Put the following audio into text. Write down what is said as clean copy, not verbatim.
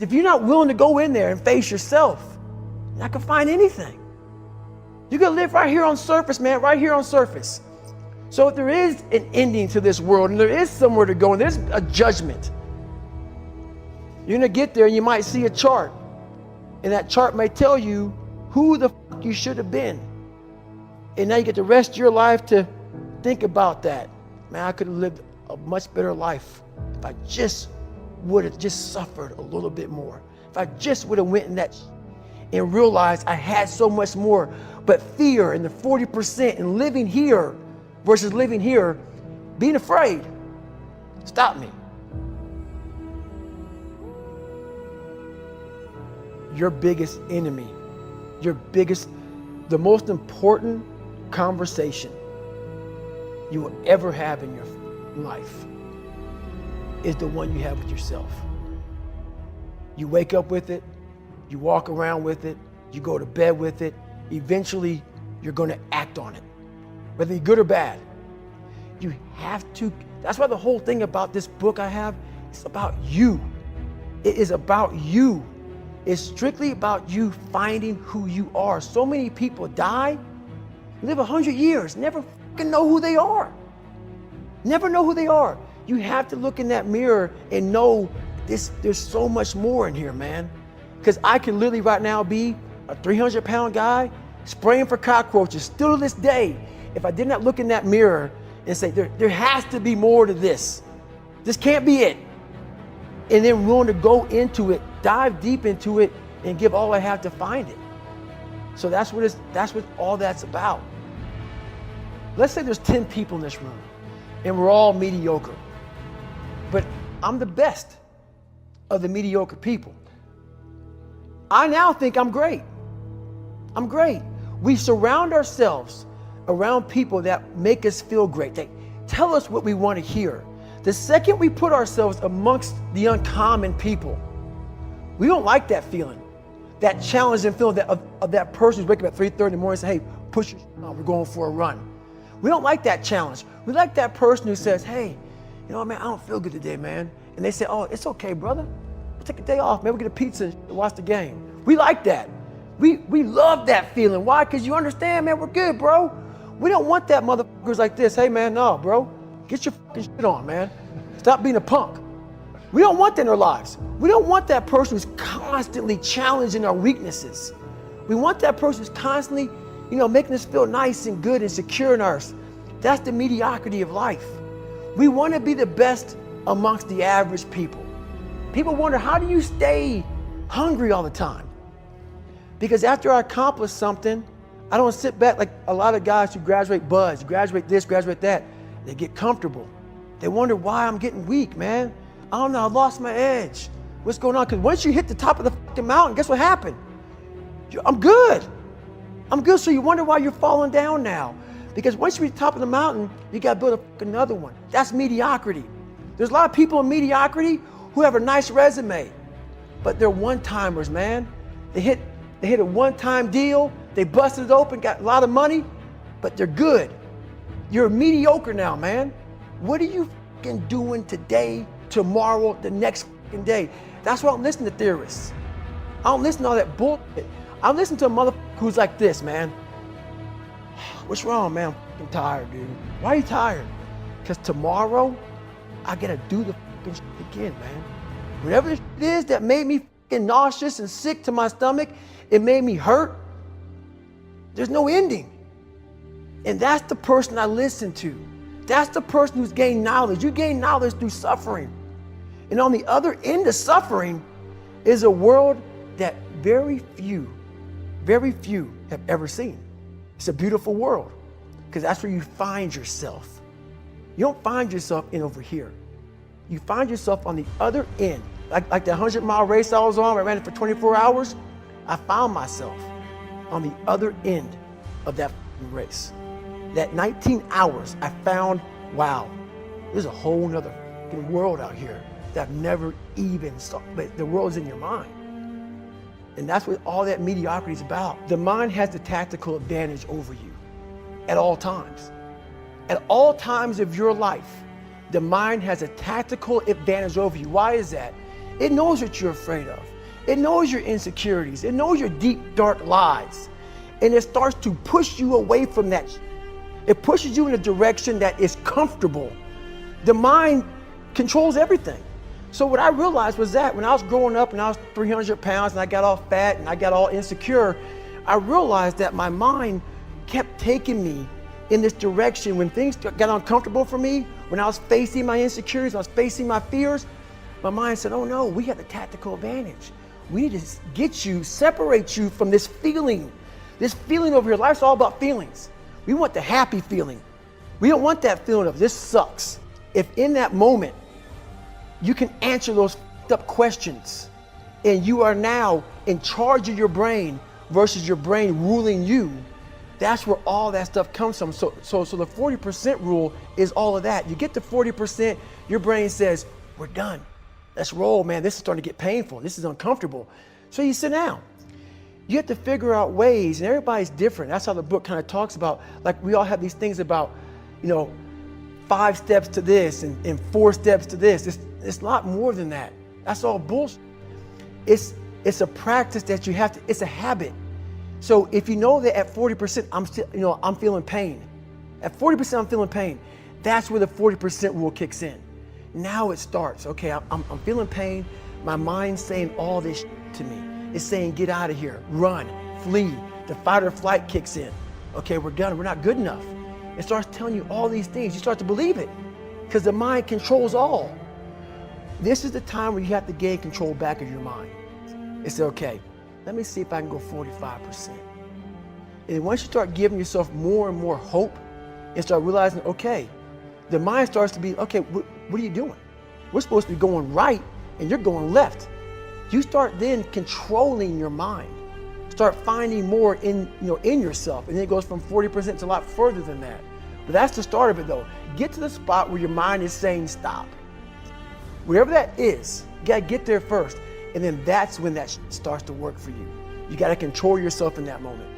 If you're not willing to go in there and face yourself, you're not gonna find anything. You're gonna live right here on surface, man, right here on surface. So if there is an ending to this world and there is somewhere to go and there's a judgment, you're gonna get there and you might see a chart. And that chart may tell you who the fuck you should have been. And now you get the rest of your life to think about that. Man, I could have lived a much better life if I just would have just suffered a little bit more. If I just would have went in that and realized I had so much more. But fear and the 40% and living here versus living here, being afraid, stop me. Your biggest enemy, the most important conversation you will ever have in your life is the one you have with yourself. You wake up with it, you walk around with it, you go to bed with it. Eventually, you're going to act on it, whether you're good or bad. You have to. That's why the whole thing about this book I have, it's about you. It is about you. It's strictly about you finding who you are. So many people die, live 100 years, never fucking know who they are. Never know who they are. You have to look in that mirror and know there's so much more in here, man. Because I can literally right now be a 300-pound guy spraying for cockroaches still to this day if I did not look in that mirror and say, there has to be more to this. This can't be it. And then willing to go into it, dive deep into it, and give all I have to find it. So that's what all that's about. Let's say there's 10 people in this room, and we're all mediocre. But I'm the best of the mediocre people. I now think I'm great. I'm great. We surround ourselves around people that make us feel great. They tell us what we want to hear. The second we put ourselves amongst the uncommon people, we don't like that feeling, that challenging feeling of that person who's waking up at 3:30 in the morning and say, hey, push your on, we're going for a run. We don't like that challenge. We like that person who says, hey, you know what, man, I don't feel good today, man. And they say, oh, it's okay, brother. We'll take a day off, man. We'll get a pizza and watch the game. We like that. We love that feeling. Why? Because you understand, man, we're good, bro. We don't want that motherfuckers like this. Hey, man, no, bro. Get your fucking shit on, man. Stop being a punk. We don't want that in our lives. We don't want that person who's constantly challenging our weaknesses. We want that person who's constantly, making us feel nice and good and secure in ours. That's the mediocrity of life. We want to be the best amongst the average people. People wonder, how do you stay hungry all the time? Because after I accomplish something, I don't sit back like a lot of guys who graduate buds, graduate this, graduate that. They get comfortable. They wonder why I'm getting weak, man. I don't know, I lost my edge. What's going on? Because once you hit the top of the fucking mountain, guess what happened? I'm good. I'm good, so you wonder why you're falling down now. Because once you reach the top of the mountain, you got to build another one. That's mediocrity. There's a lot of people in mediocrity who have a nice resume, but they're one-timers, man. They hit a one-time deal, they busted it open, got a lot of money, but they're good. You're mediocre now, man. What are you fucking doing today, tomorrow, the next fucking day? That's why I don't listen to theorists. I don't listen to all that bullshit. I listen to a motherfucker who's like this, man. What's wrong, man? I'm fucking tired, dude. Why are you tired? Because tomorrow, I gotta do the fucking shit again, man. Whatever the shit is that made me fucking nauseous and sick to my stomach, it made me hurt. There's no ending. And that's the person I listen to. That's the person who's gained knowledge. You gain knowledge through suffering. And on the other end of suffering is a world that very few have ever seen. It's a beautiful world because that's where you find yourself. You don't find yourself in over here. You find yourself on the other end. Like the 100-mile race I was on, I ran it for 24 hours. I found myself on the other end of that race. That 19 hours, I found, wow, there's a whole nother world out here that I've never even saw. But the world's in your mind. And that's what all that mediocrity is about. The mind has the tactical advantage over you at all times. At all times of your life, the mind has a tactical advantage over you. Why is that? It knows what you're afraid of. It knows your insecurities. It knows your deep, dark lies. And it starts to push you away from that. It pushes you in a direction that is comfortable. The mind controls everything. So what I realized was that when I was growing up and I was 300 pounds and I got all fat and I got all insecure, I realized that my mind kept taking me in this direction. When things got uncomfortable for me, when I was facing my insecurities, I was facing my fears, my mind said, oh no, we have the tactical advantage. We need to get you, separate you from this feeling over here. Life's all about feelings. We want the happy feeling. We don't want that feeling of this sucks. If in that moment, you can answer those up questions and you are now in charge of your brain versus your brain ruling you, that's where all that stuff comes from. So the 40% rule is all of that. You get to 40%, your brain says, we're done. Let's roll, man. This is starting to get painful. This is uncomfortable. So you sit down. You have to figure out ways, and everybody's different. That's how the book kind of talks about, like we all have these things about, 5 steps to this and 4 steps to this. It's a lot more than that. That's all bullshit. It's a practice that you have to, it's a habit. So if you know that at 40%, I'm feeling pain. At 40%, I'm feeling pain. That's where the 40% rule kicks in. Now it starts. Okay, I'm feeling pain. My mind's saying all this to me. It's saying, get out of here, run, flee. The fight or flight kicks in. Okay, we're done. We're not good enough. It starts telling you all these things. You start to believe it because the mind controls all. This is the time where you have to gain control back of your mind. It's okay. Let me see if I can go 45%. And once you start giving yourself more and more hope and start realizing, okay, the mind starts to be, okay, what are you doing? We're supposed to be going right and you're going left. You start then controlling your mind. Start finding more in yourself. And then it goes from 40% to a lot further than that. But that's the start of it though. Get to the spot where your mind is saying stop. Wherever that is, you gotta get there first. And then that's when that starts to work for you. You gotta control yourself in that moment.